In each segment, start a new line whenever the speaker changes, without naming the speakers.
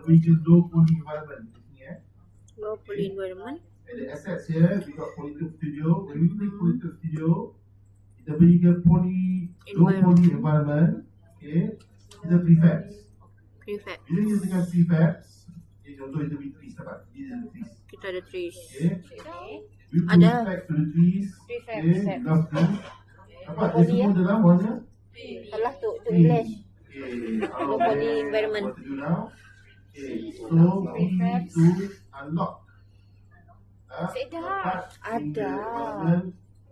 which is low poly environment.
Low poly environment.
And the assets here, we got Polytube Studio. When we click Polytube Studio, kita beri ke low poly environment. Okay, kita prefabs. Bila kita tekan prefabs, contoh kita beri trees dapat. This is the trees.
Kita ada trees.
Okay. We prefab to the trees. Okay, love trees. Dapat dia semua dalam warna.
Salah tu English.
Low
poly environment.
Okay, so we need to unlock.
Ada.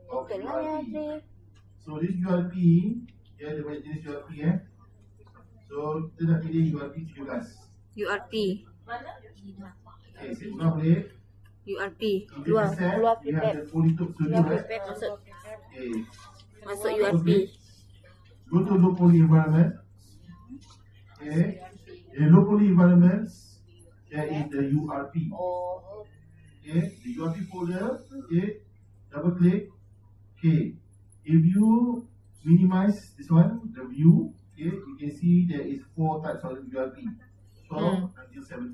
Betul lah ya, Adri.
So this URP, dia ada banyak jenis URP So kita nak pilih URP 17.
URP.
Okay, saya guna boleh.
URP. Keluar prefab. Keluar prefab masuk.
Okay.
Masuk URP.
Go to low poly environment. Okay. In low poly environments, there is the URP. Okay, the URP folder. Okay, double click. Okay, if you minimize this one, the view. Okay, you can see there is 4 types of URP. 12 until 17.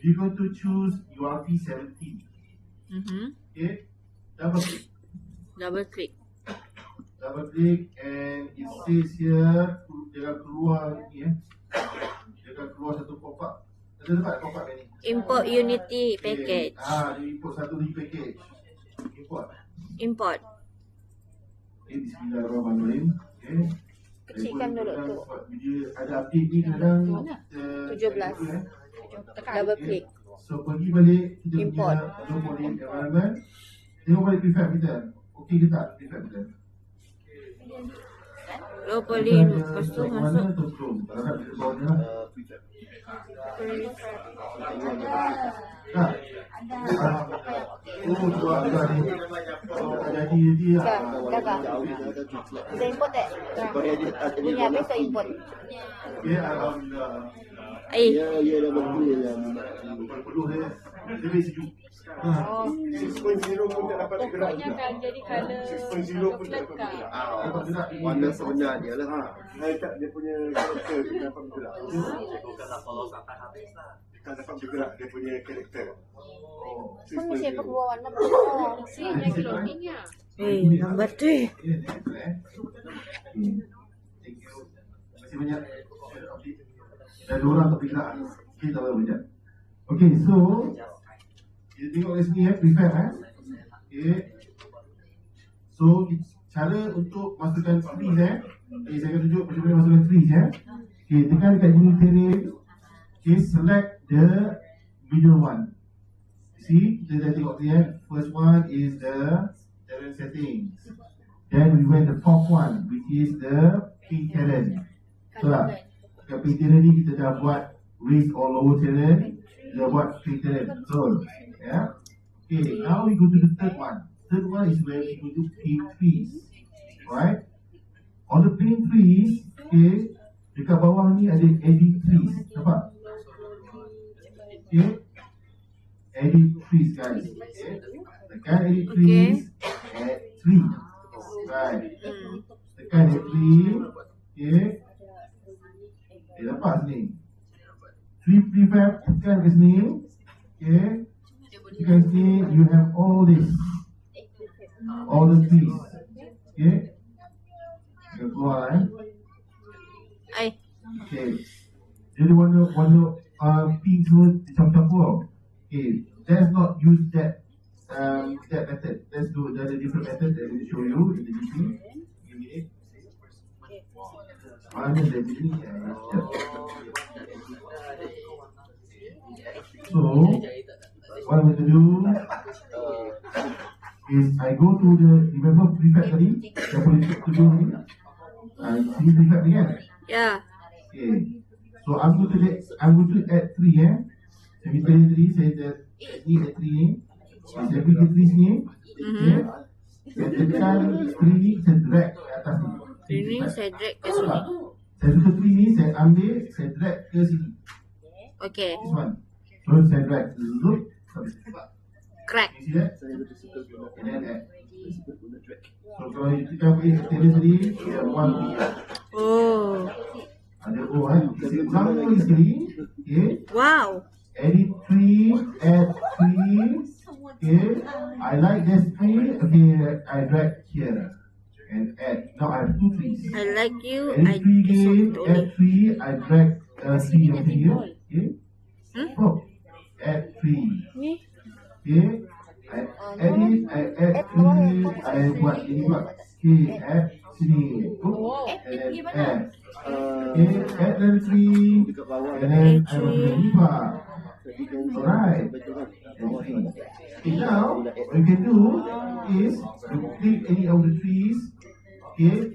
You're going to choose URP 17. Okay, double click. Double click and it says here dia akan keluar ni dia akan keluar satu pop-up. Ada dapat pop-up ni?
Import Unity package.
Dia import satu lagi package.
Import.
Okay, bismillahirrahmanirrahim. Okay.
Kecilkan dulu tu.
Dia ada update ni kadang
17. Double click.
So pergi balik kita
Import.
punya low poly environment. Tengok balik prefab kita. Okey ke tak prefab kita?
Low poly, lepas tu masuk. Kita import tak? Punya habis tak import?
Alhamdulillah.
Ya dah betul yang
perlu dia lebih sejuk.
6.0 pun tak dapat bergerak.
Pokoknya akan jadi color
6.0 pun tak dapat bergerak. Warna sebenar dia lah. Saya tak dia punya karakter dia dapat bergerak.
Bukanlah follow sampai habis lah.
Dia kan dapat bergerak dia punya karakter.
Kan mesti berubah warna besar.
Kesiannya clothingnya.
Lambat tu.
Thank you. Terima kasih banyak. Dah 2 orang tak bergerak. Okey, tak apa banyak. Okey, so kita tengok kat sini prefab Okay. So cara untuk masukkan trees okay, saya akan tunjuk macam mana masukkan trees Okay, tekan dekat unit terrain. Okay, select the middle one. See, kita dah tengok ni First one is the terrain settings. Then we went the fourth one, which is the pink terrain. So lah, kat pink terrain ni kita dah buat raise or lower terrain. Kita dah buat pink terrain. Betul. Yeah. Okay, now we go to the third one. Third one is where we go to paint trees. Right? On the paint trees, okay, dekat bawah ni ada edit trees. Nampak? Okay. Edit trees guys. Okay. Tekan edit trees. Add tree. Right. Tekan add tree. Okay. Nampak sini. Tree prefab, tekan ke sini. Okay. You can see you have all this, all the trees. Okay, you keluar Okay, jadi warna pink semua campur-campur. Okay, let's not use that method. Let's do another different method that I will show you in the GP. Give me it. Mana dia ni? So what I'm going to do is I go to the, remember prefab tadi? Yang boleh to do ni? Sini prefab ni kan?
Ya.
Okay. So I'm going to add 3 Saya minta tadi, saya add 3 ni. Saya beri 3 sini. Okay. Saya tekan 3 ni, saya drag ke atas ni.
Ini saya drag ke sini.
Saya suka 3 ni, saya ambil, saya drag ke sini.
Okay.
This one. So saya drag. Look.
Crack.
You see that? And then add. So kalau kita ambil extender tadi, one.
Oh.
Ada O kan. Ulang dulu sekali. Okay.
Wow.
Edit 3, add 3. Okay. I like this 3. Okay, I drag here. And add. Now I have 2 trees.
I like you.
Edit 3 again, add 3. I drag 3 over here. Okay. Oh. Add 3.
Ni.
Okay. I edit, I add 3. I buat ini buat. Okay, add sini. Oh. And then add. Okay, add then 3.
Dekat bawah.
And then I will do Viva. Alright. Okay, now what you can do is you click any of the trees. Okay,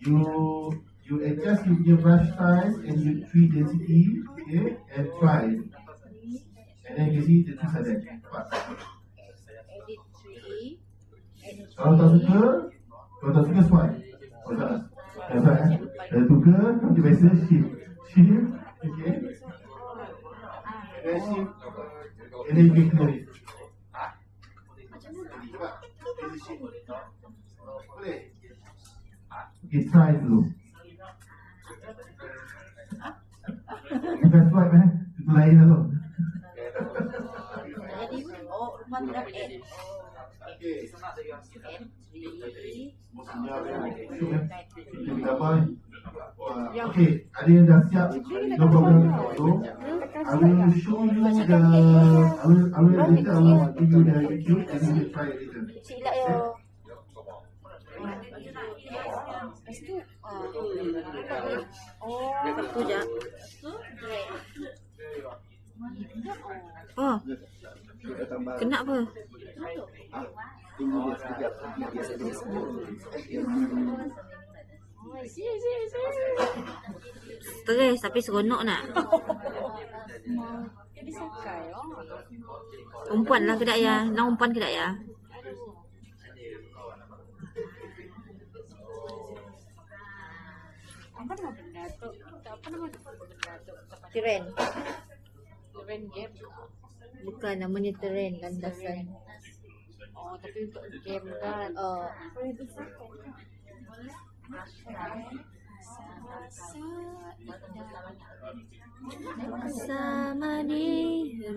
you adjust your brush size and your tree density. Okay, and try. And then you see the trees are there. Kalau tak suka swipe. Kalau tak swipe. Kalau suka, dia biasa shift. Okay. And then shift. And then you can clear it. Boleh? Okay, try dulu. Bukan swipe itu lain lah tu. Okay. Okay, ada yang dah siap? No problem. So, I will show you the. I will later. I will give you the YouTube and you will try it later.
Silap yo. Oh, tu je. Oh, kena apa?
Ini dia sekejap.
Stres tapi seronok nak. Umpan lah kedak ya. Nak umpan kedak ya.
Apa nama benda tu? Apa nama benda tu?
Teren.
Teren game.
Bukan namanya teren landasan.
Oh, tapi untuk game kan.
Sama dirinya.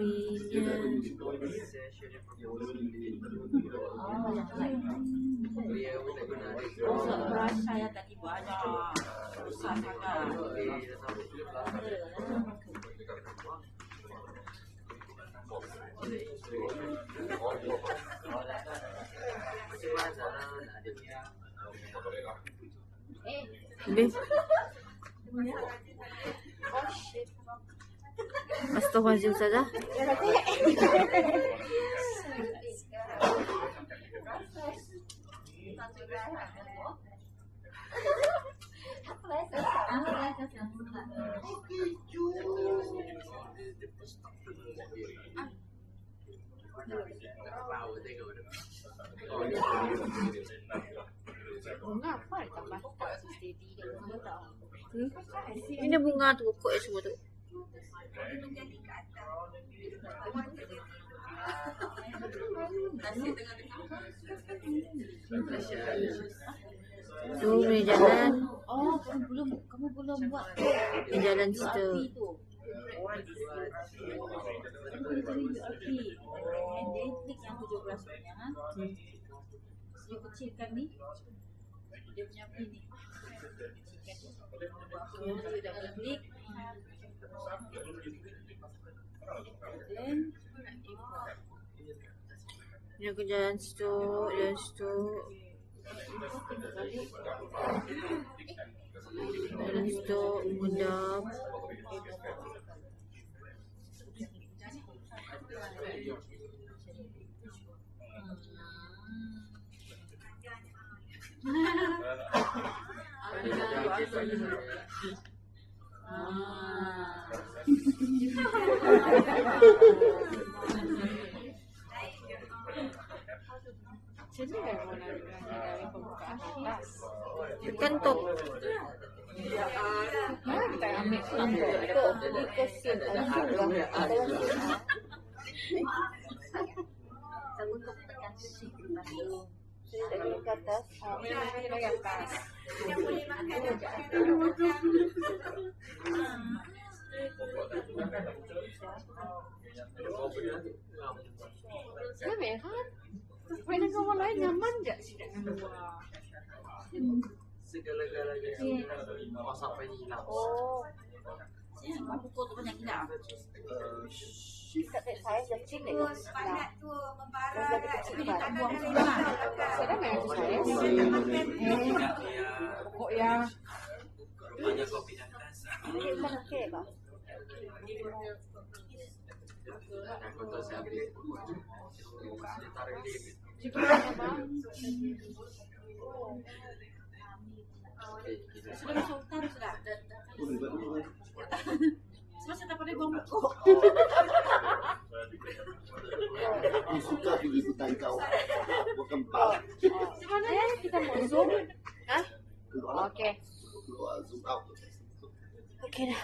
Saya tadi banyak. Susah sangat.
Habis. Astaghfirullahaladzim Ustazah.
Bunga apa tambah tak steady dia bunga tak.
Ini bunga tu pokok semua tu. Tu ni jalan.
Oh, kamu belum buat.
Ni jalan situ.
And then klik yang 17 punya. Dia kecilkan ni. Dia punya pin ni. Dia dah klik. Then
Ni aku jalan situ, jalan situ. Jalan situ, undang.
Jadi memang dari pembukaan atas.
Tekan top.
Kita ambil
Dikosin langsung lah.
Kamu untuk tekan shift baru.
Dari ke atas.
Dari atas.
Ya kan? Mainan kawan lain nyaman gak sih dengan dua?
Segala-galanya mau sampai hilang.
Oh,
Ya, pukul tu banyak hilang.
kakek saya kecil deh. Nah,
Membara
dari kecil
tak
kan.
buang semua.
Saya main ke saya. Kok ya?
Banyak kopi dan rasa.
Ini kan oke kok.
Aku tuh saya beli. Ditaruh di
Sudah masuk hutan sudah. Sudah saya tak pernah buang buku.
Aku suka ikutan kau. Bukan pala.
Gimana ya kita mau zoom? Hah? Oke.
Keluar zoom out.
Oke dah.